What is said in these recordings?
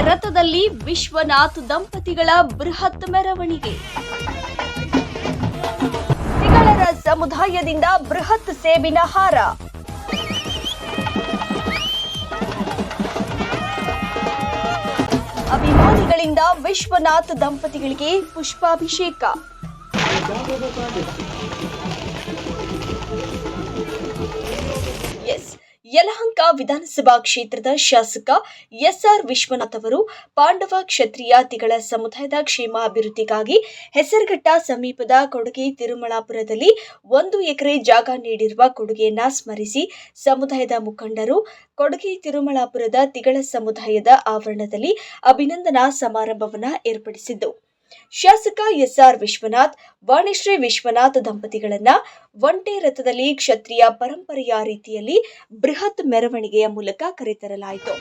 ರಥದಲ್ಲಿ ವಿಶ್ವನಾಥ್ ದಂಪತಿಗಳ ಬೃಹತ್ ಮೆರವಣಿಗೆ. ತಿಗಳರ ಸಮುದಾಯದಿಂದ ಬೃಹತ್ ಸೇಬಿನ ಹಾರ. ಅಭಿಮಾನಿಗಳಿಂದ ವಿಶ್ವನಾಥ್ ದಂಪತಿಗಳಿಗೆ ಪುಷ್ಪಾಭಿಷೇಕ. ಯಲಹಂಕ ವಿಧಾನಸಭಾ ಕ್ಷೇತ್ರದ ಶಾಸಕ ಎಸ್ಆರ್ ವಿಶ್ವನಾಥ್ ಅವರು ಪಾಂಡವ ಕ್ಷತ್ರಿಯ ತಿಗಳ ಸಮುದಾಯದ ಕ್ಷೇಮಾಭಿವೃದ್ಧಿಗಾಗಿ ಹೆಸರಘಟ್ಟ ಸಮೀಪದ ಕೊಡುಗೆ ತಿರುಮಳಾಪುರದಲ್ಲಿ 1 ಎಕರೆ ಜಾಗ ನೀಡಿರುವ ಕೊಡುಗೆಯನ್ನ ಸ್ಮರಿಸಿ ಸಮುದಾಯದ ಮುಖಂಡರು ಕೊಡುಗೆ ತಿರುಮಳಾಪುರದ ತಿಗಳ ಸಮುದಾಯದ ಆವರಣದಲ್ಲಿ ಅಭಿನಂದನಾ ಸಮಾರಂಭವನ್ನು ಏರ್ಪಡಿಸಿದ್ದು, ಶಾಸಕ ಎಸ್ಆರ್ ವಿಶ್ವನಾಥ್, ವಾಣಿಶ್ರೀ ವಿಶ್ವನಾಥ್ ದಂಪತಿಗಳನ್ನ ಒಂಟೆ ರಥದಲ್ಲಿ ಕ್ಷತ್ರಿಯ ಪರಂಪರೆಯ ರೀತಿಯಲ್ಲಿ ಬೃಹತ್ ಮೆರವಣಿಗೆಯ ಮೂಲಕ ಕರೆತರಲಾಯಿತು.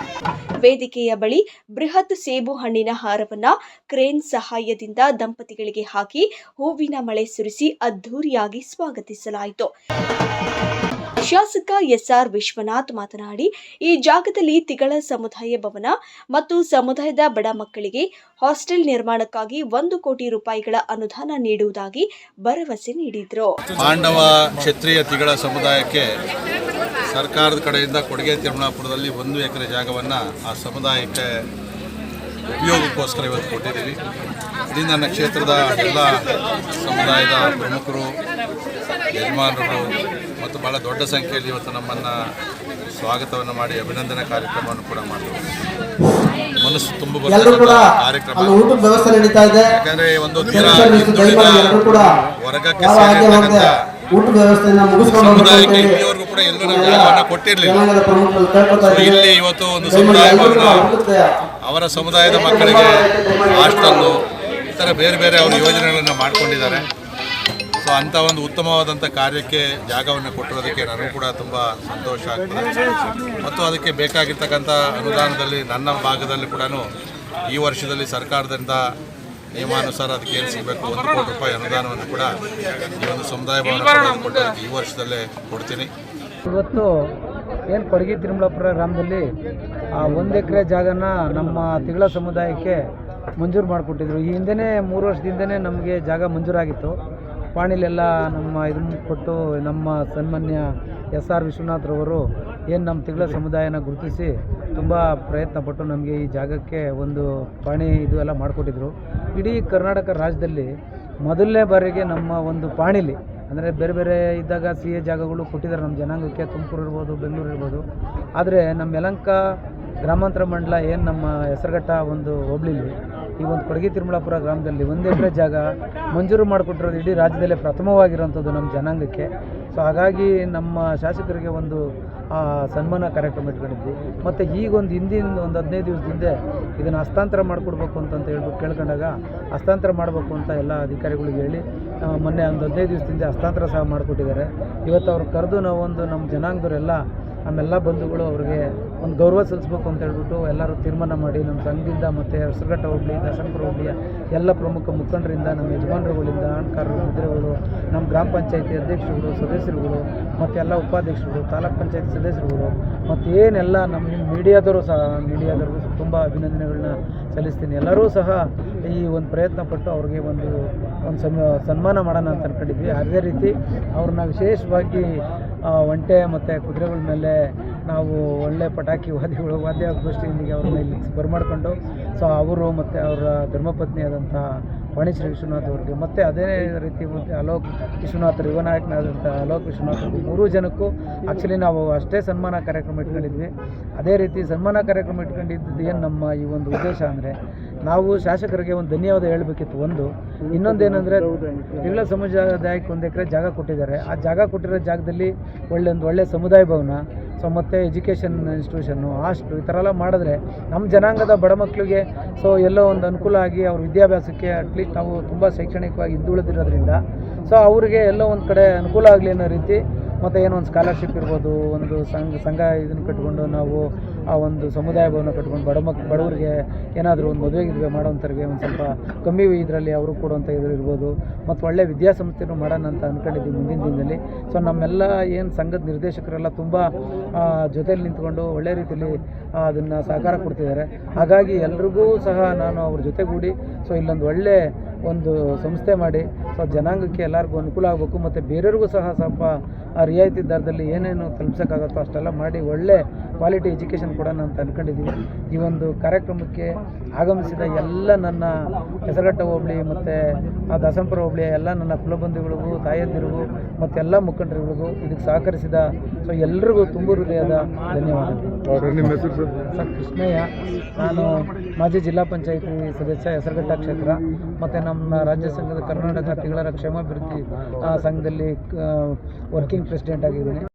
ವೇದಿಕೆಯ ಬಳಿ ಬೃಹತ್ ಸೇಬು ಹಣ್ಣಿನ ಹಾರವನ್ನ ಕ್ರೇನ್ ಸಹಾಯದಿಂದ ದಂಪತಿಗಳಿಗೆ ಹಾಕಿ ಹೂವಿನ ಮಳೆ ಸುರಿಸಿ ಅದ್ಧೂರಿಯಾಗಿ ಸ್ವಾಗತಿಸಲಾಯಿತು. ಶಾಸಕ ಎಸ್ಆರ್ ವಿಶ್ವನಾಥ್ ಮಾತನಾಡಿ, ಈ ಜಾಗದಲ್ಲಿ ತಿಗಳ ಸಮುದಾಯ ಭವನ ಮತ್ತು ಸಮುದಾಯದ ಬಡ ಮಕ್ಕಳಿಗೆ ಹಾಸ್ಟೆಲ್ ನಿರ್ಮಾಣಕ್ಕಾಗಿ 1 ಕೋಟಿ ರೂಪಾಯಿಗಳ ಅನುದಾನ ನೀಡುವುದಾಗಿ ಭರವಸೆ ನೀಡಿದರು. ಪಾಂಡವ ಕ್ಷತ್ರಿಯ ತಿಗಳ ಸಮುದಾಯಕ್ಕೆ ಸರ್ಕಾರದ ಕಡೆಯಿಂದ ಕೊಡುಗೆ ತಿರುಮಳಾಪುರದಲ್ಲಿ 1 ಎಕರೆ ಜಾಗವನ್ನು ಆ ಸಮುದಾಯಕ್ಕೆ ಉಪಯೋಗಕ್ಕೋಸ್ಕರ ಇವತ್ತು ಕೊಟ್ಟಿದ್ದೀವಿ. ಇದು ನನ್ನ ಕ್ಷೇತ್ರದ ಎಲ್ಲ ಸಮುದಾಯದ ಪ್ರಮುಖರು, ಯಜಮಾನರು ಮತ್ತು ಬಹಳ ದೊಡ್ಡ ಸಂಖ್ಯೆಯಲ್ಲಿ ಇವತ್ತು ನಮ್ಮನ್ನು ಸ್ವಾಗತವನ್ನು ಮಾಡಿ ಅಭಿನಂದನಾ ಕಾರ್ಯಕ್ರಮವನ್ನು ಕೂಡ ಮಾಡಿದ್ರು. ಮನಸ್ಸು ತುಂಬ ಕಾರ್ಯಕ್ರಮ. ಯಾಕಂದರೆ ಒಂದು ವರ್ಗಕ್ಕೆ ಸೇರಿರ್ತಕ್ಕಂಥ ಸಮುದಾಯಕ್ಕೆ ಇಲ್ಲಿವರೆಗೂ ಕೂಡ ಎಲ್ಲೂ ನಾವು ಜಾಗವನ್ನು ಕೊಟ್ಟಿರಲಿಲ್ಲ. ಇಲ್ಲಿ ಇವತ್ತು ಒಂದು ಸಮುದಾಯ ಅವರ ಸಮುದಾಯದ ಮಕ್ಕಳಿಗೆ ಹಾಸ್ಟೆಲ್ಲು ಈ ಥರ ಬೇರೆ ಬೇರೆ ಅವರು ಯೋಜನೆಗಳನ್ನು ಮಾಡಿಕೊಂಡಿದ್ದಾರೆ. ಸೊ ಅಂಥ ಒಂದು ಉತ್ತಮವಾದಂಥ ಕಾರ್ಯಕ್ಕೆ ಜಾಗವನ್ನು ಕೊಟ್ಟಿರೋದಕ್ಕೆ ನನಗೂ ಕೂಡ ತುಂಬ ಸಂತೋಷ ಆಗ್ತದೆ. ಮತ್ತು ಅದಕ್ಕೆ ಬೇಕಾಗಿರ್ತಕ್ಕಂಥ ಅನುದಾನದಲ್ಲಿ ನನ್ನ ಭಾಗದಲ್ಲಿ ಕೂಡ ಈ ವರ್ಷದಲ್ಲಿ ಸರ್ಕಾರದಿಂದ ನಿಯಮಾನುಸಾರ ಅದಕ್ಕೆ ಏನು ಸಿಗಬೇಕು 1 ಕೋಟಿ ರೂಪಾಯಿ ಅನುದಾನವನ್ನು ಕೂಡ ಈ ಒಂದು ಸಮುದಾಯ ಭವನ ಕೊಟ್ಟೋದಕ್ಕೆ ಈ ವರ್ಷದಲ್ಲೇ ಕೊಡ್ತೀನಿ. ಇವತ್ತು ಏನು ಕೊಡುಗೆ ತಿರುಮಳಾಪುರ ಗ್ರಾಮದಲ್ಲಿ 1 ಎಕರೆ ಜಾಗನ ನಮ್ಮ ತಿಗಳ ಸಮುದಾಯಕ್ಕೆ ಮಂಜೂರು ಮಾಡಿಕೊಟ್ಟಿದ್ರು. ಈ ಹಿಂದೆ 3 ವರ್ಷದಿಂದನೇ ನಮಗೆ ಜಾಗ ಮಂಜೂರಾಗಿತ್ತು. ಪಾಣಿಲೆಲ್ಲ ನಮ್ಮ ಇದನ್ನು ಕೊಟ್ಟು ನಮ್ಮ ಸನ್ಮಾನ್ಯ ಎಸ್ಆರ್ ವಿಶ್ವನಾಥ್ರವರು ಏನು ನಮ್ಮ ತಿಗಳ ಸಮುದಾಯನ ಗುರುತಿಸಿ ತುಂಬ ಪ್ರಯತ್ನಪಟ್ಟು ನಮಗೆ ಈ ಜಾಗಕ್ಕೆ ಒಂದು ಪಾಣಿ ಇದು ಎಲ್ಲ ಮಾಡಿಕೊಟ್ಟಿದ್ರು. ಇಡೀ ಕರ್ನಾಟಕ ರಾಜ್ಯದಲ್ಲಿ ಮೊದಲನೇ ಬಾರಿಗೆ ನಮ್ಮ ಒಂದು ಪಾಣಿಲಿ ಅಂದರೆ ಬೇರೆ ಬೇರೆ ಇದ್ದಾಗ CA ಜಾಗಗಳು ಕೊಟ್ಟಿದ್ದಾರೆ ನಮ್ಮ ಜನಾಂಗಕ್ಕೆ, ತುಮಕೂರು ಇರ್ಬೋದು, ಬೆಂಗಳೂರು ಇರ್ಬೋದು. ಆದರೆ ನಮ್ಮ ಯಲಹಂಕ ಗ್ರಾಮಾಂತರ ಮಂಡಲ ಏನು ನಮ್ಮ ಹೆಸರುಘಟ್ಟ ಒಂದು ಹೋಬಳಿಲಿ ಈ ಒಂದು ಕೊಡುಗೆ ತಿರುಮಳಾಪುರ ಗ್ರಾಮದಲ್ಲಿ 1 ಎಕರೆ ಜಾಗ ಮಂಜೂರು ಮಾಡಿಕೊಟ್ಟಿರೋದು ಇಡೀ ರಾಜ್ಯದಲ್ಲೇ ಪ್ರಥಮವಾಗಿರೋಂಥದ್ದು ನಮ್ಮ ಜನಾಂಗಕ್ಕೆ. ಸೊ ಹಾಗಾಗಿ ನಮ್ಮ ಶಾಸಕರಿಗೆ ಒಂದು ಸನ್ಮಾನ ಕಾರ್ಯಕ್ರಮ ಇಟ್ಕೊಂಡಿದ್ವಿ. ಮತ್ತು ಈಗ ಹಿಂದಿನ 15 ದಿವಸದಿಂದ ಇದನ್ನು ಹಸ್ತಾಂತರ ಮಾಡಿಕೊಡ್ಬೇಕು ಅಂತ ಹೇಳ್ಬಿಟ್ಟು ಕೇಳ್ಕೊಂಡಾಗ ಹಸ್ತಾಂತರ ಮಾಡಬೇಕು ಅಂತ ಎಲ್ಲ ಅಧಿಕಾರಿಗಳಿಗೆ ಹೇಳಿ ಮೊನ್ನೆ ಒಂದು 15 ದಿವಸದಿಂದ ಹಸ್ತಾಂತರ ಸಹ ಮಾಡಿಕೊಟ್ಟಿದ್ದಾರೆ. ಇವತ್ತು ಅವ್ರು ಕರೆದು ನಾವೊಂದು ನಮ್ಮ ಜನಾಂಗದವರೆಲ್ಲ ನಮ್ಮೆಲ್ಲ ಬಂಧುಗಳು ಅವ್ರಿಗೆ ಒಂದು ಗೌರವ ಸಲ್ಲಿಸಬೇಕು ಅಂತ ಹೇಳ್ಬಿಟ್ಟು ಎಲ್ಲರೂ ತೀರ್ಮಾನ ಮಾಡಿ ನಮ್ಮ ಸಂಘದಿಂದ ಮತ್ತು ಹೆಸರುಘಟ್ಟ ಹೋಬಳಿ, ದಸನಪುರ ಹೋಬಳಿಯ ಎಲ್ಲ ಪ್ರಮುಖ ಮುಖಂಡರಿಂದ, ನಮ್ಮ ಯಜಮಾನರುಗಳಿಂದ, ಅಣಕಾರರು, ಮುದ್ರೆಗಳು, ನಮ್ಮ ಗ್ರಾಮ ಪಂಚಾಯತಿ ಅಧ್ಯಕ್ಷರುಗಳು, ಸದಸ್ಯರುಗಳು ಮತ್ತು ಎಲ್ಲ ಉಪಾಧ್ಯಕ್ಷರುಗಳು, ತಾಲೂಕ್ ಪಂಚಾಯತಿ ಸದಸ್ಯರುಗಳು ಮತ್ತು ಏನೆಲ್ಲ ನಮ್ಮ ಮೀಡಿಯಾದವರು ಸಹ ಮೀಡಿಯಾದವ್ರಿಗೂ ತುಂಬ ಅಭಿನಂದನೆಗಳನ್ನ ಸಲ್ಲಿಸ್ತೀನಿ. ಎಲ್ಲರೂ ಸಹ ಈ ಒಂದು ಪ್ರಯತ್ನ ಪಟ್ಟು ಅವ್ರಿಗೆ ಒಂದು ಸನ್ಮಾನ ಮಾಡೋಣ ಅಂತ ಅಂದ್ಕೊಂಡಿದ್ವಿ. ಅದೇ ರೀತಿ ಅವ್ರನ್ನ ವಿಶೇಷವಾಗಿ ಒಂಟೆ ಮತ್ತು ಕುದುರೆಗಳ ಮೇಲೆ ನಾವು ಒಳ್ಳೆ ಪಟಾಕಿ ವಾದ್ಯಗೋಷ್ಠಿಯೊಂದಿಗೆ ಅವ್ರನ್ನ ಇಲ್ಲಿ ಬರಮಾಡ್ಕೊಂಡು ಸೊ ಅವರು ಮತ್ತು ಅವರ ಧರ್ಮಪತ್ನಿಯಾದಂಥ ವಾಣಿಶ್ರೀ ವಿಶ್ವನಾಥ್ ಅವ್ರಿಗೆ ಮತ್ತು ಅದೇ ರೀತಿ ಅಲೋಕ್ ವಿಶ್ವನಾಥರು, ಯುವ ನಾಯಕನಾದಂಥ ಅಲೋಕ್ ವಿಶ್ವನಾಥ್ 3 ಜನಕ್ಕೂ ಆ್ಯಕ್ಚುಲಿ ನಾವು ಅಷ್ಟೇ ಸನ್ಮಾನ ಕಾರ್ಯಕ್ರಮ ಇಟ್ಕೊಂಡಿದ್ವಿ. ಅದೇ ರೀತಿ ಸನ್ಮಾನ ಕಾರ್ಯಕ್ರಮ ಇಟ್ಕೊಂಡಿದ್ದು ಏನು ನಮ್ಮ ಈ ಒಂದು ಉದ್ದೇಶ ಅಂದರೆ ನಾವು ಶಾಸಕರಿಗೆ ಒಂದು ಧನ್ಯವಾದ ಹೇಳಬೇಕಿತ್ತು. ಇನ್ನೊಂದೇನೆಂದರೆ ತಿಗಳ ಸಮುದಾಯಕ್ಕೆ 1 ಎಕರೆ ಜಾಗ ಕೊಟ್ಟಿದ್ದಾರೆ. ಆ ಜಾಗ ಕೊಟ್ಟಿರೋ ಜಾಗದಲ್ಲಿ ಒಳ್ಳೆ ಸಮುದಾಯ ಭವನ, ಸೊ ಮತ್ತು ಎಜುಕೇಷನ್ ಇನ್ಸ್ಟಿಟ್ಯೂಷನ್ನು, ಹಾಸ್ಟೆಲ್ ಈ ಥರ ಎಲ್ಲ ಮಾಡಿದ್ರೆ ನಮ್ಮ ಜನಾಂಗದ ಬಡ ಮಕ್ಕಳಿಗೆ ಸೊ ಎಲ್ಲೋ ಒಂದು ಅನುಕೂಲ ಆಗಿ ಅವ್ರ ವಿದ್ಯಾಭ್ಯಾಸಕ್ಕೆ ಅಟ್ಲೀಸ್ಟ್ ನಾವು ತುಂಬ ಶೈಕ್ಷಣಿಕವಾಗಿ ಹಿಂದುಳಿದಿರೋದ್ರಿಂದ ಸೊ ಅವರಿಗೆ ಎಲ್ಲೋ ಒಂದು ಕಡೆ ಅನುಕೂಲ ಆಗಲಿ ಅನ್ನೋ ರೀತಿ ಮತ್ತು ಏನೋ ಒಂದು ಸ್ಕಾಲರ್ಶಿಪ್ ಇರ್ಬೋದು, ಒಂದು ಸಂಘ ಇದನ್ನು ಕಟ್ಕೊಂಡು ನಾವು ಆ ಒಂದು ಸಮುದಾಯ ಭವನ ಕಟ್ಕೊಂಡು ಬಡವರಿಗೆ ಏನಾದರೂ ಒಂದು ಮದುವೆ ಮಾಡೋಂಥವ್ರಿಗೆ ಒಂದು ಸ್ವಲ್ಪ ಕಮ್ಮಿ ಇದರಲ್ಲಿ ಅವರು ಕೊಡುವಂಥ ಇದು ಇರ್ಬೋದು, ಮತ್ತು ಒಳ್ಳೆ ವಿದ್ಯಾಸಂಸ್ಥೆನೂ ಮಾಡೋಣ ಅಂತ ಅಂದ್ಕೊಂಡಿದ್ದೀವಿ ಮುಂದಿನ ದಿನದಲ್ಲಿ. ಸೊ ನಮ್ಮೆಲ್ಲ ಏನು ಸಂಘದ ನಿರ್ದೇಶಕರೆಲ್ಲ ತುಂಬ ಜೊತೆಯಲ್ಲಿ ನಿಂತ್ಕೊಂಡು ಒಳ್ಳೆ ರೀತಿಯಲ್ಲಿ ಅದನ್ನು ಸಹಕಾರ ಕೊಡ್ತಿದ್ದಾರೆ. ಹಾಗಾಗಿ ಎಲ್ರಿಗೂ ಸಹ ನಾನು ಅವ್ರ ಜೊತೆಗೂಡಿ ಸೊ ಇಲ್ಲೊಂದು ಒಳ್ಳೆ ಒಂದು ಸಂಸ್ಥೆ ಮಾಡಿ ಸೊ ಜನಾಂಗಕ್ಕೆ ಎಲ್ಲರಿಗೂ ಅನುಕೂಲ ಆಗಬೇಕು, ಮತ್ತು ಬೇರೆಯವ್ರಿಗೂ ಸಹ ಸ್ವಲ್ಪ ರಿಯಾಯಿತಿ ದರದಲ್ಲಿ ಏನೇನು ತಲುಪಿಸೋಕ್ಕಾಗುತ್ತೋ ಅಷ್ಟೆಲ್ಲ ಮಾಡಿ ಒಳ್ಳೆ ಕ್ವಾಲಿಟಿ ಎಜುಕೇಷನ್ ಕೊಡೋಣ ಅಂತ ಅಂದ್ಕೊಂಡಿದ್ದೀವಿ. ಈ ಒಂದು ಕಾರ್ಯಕ್ರಮಕ್ಕೆ ಆಗಮಿಸಿದ ಎಲ್ಲ ನನ್ನ ಹೆಸರುಘಟ್ಟ ಹೋಬಳಿ ಮತ್ತು ದಾಸಂಪುರ ಹೋಬಳಿಯ ಎಲ್ಲ ನನ್ನ ಕುಲಬಂಧುಗಳಿಗೂ, ತಾಯಂದಿರಿಗೂ ಮತ್ತು ಎಲ್ಲ ಮುಖಂಡರುಗಳಿಗೂ ಇದಕ್ಕೆ ಸಹಕರಿಸಿದ ಸೊ ಎಲ್ರಿಗೂ ತುಂಬ ಹೃದಯದ ಧನ್ಯವಾದಗಳು. ನಿಮ್ಮ ಹೆಸರು ಸರ್ ಕೃಷ್ಣಯ್ಯ, ನಾನು ಮಾಜಿ ಜಿಲ್ಲಾ ಪಂಚಾಯತಿ ಸದಸ್ಯ ಹೆಸರುಘಟ್ಟ ಕ್ಷೇತ್ರ, ಮತ್ತು ನಮ್ಮ ರಾಜ್ಯ ಸಂಘದ ಕರ್ನಾಟಕ ತಿಗಳರ ಕ್ಷೇಮಾಭಿವೃದ್ಧಿ ಸಂಘದಲ್ಲಿ ವರ್ಕಿಂಗ್ ಪ್ರೆಸಿಡೆಂಟ್ ಆಗಿದ್ದೀನಿ.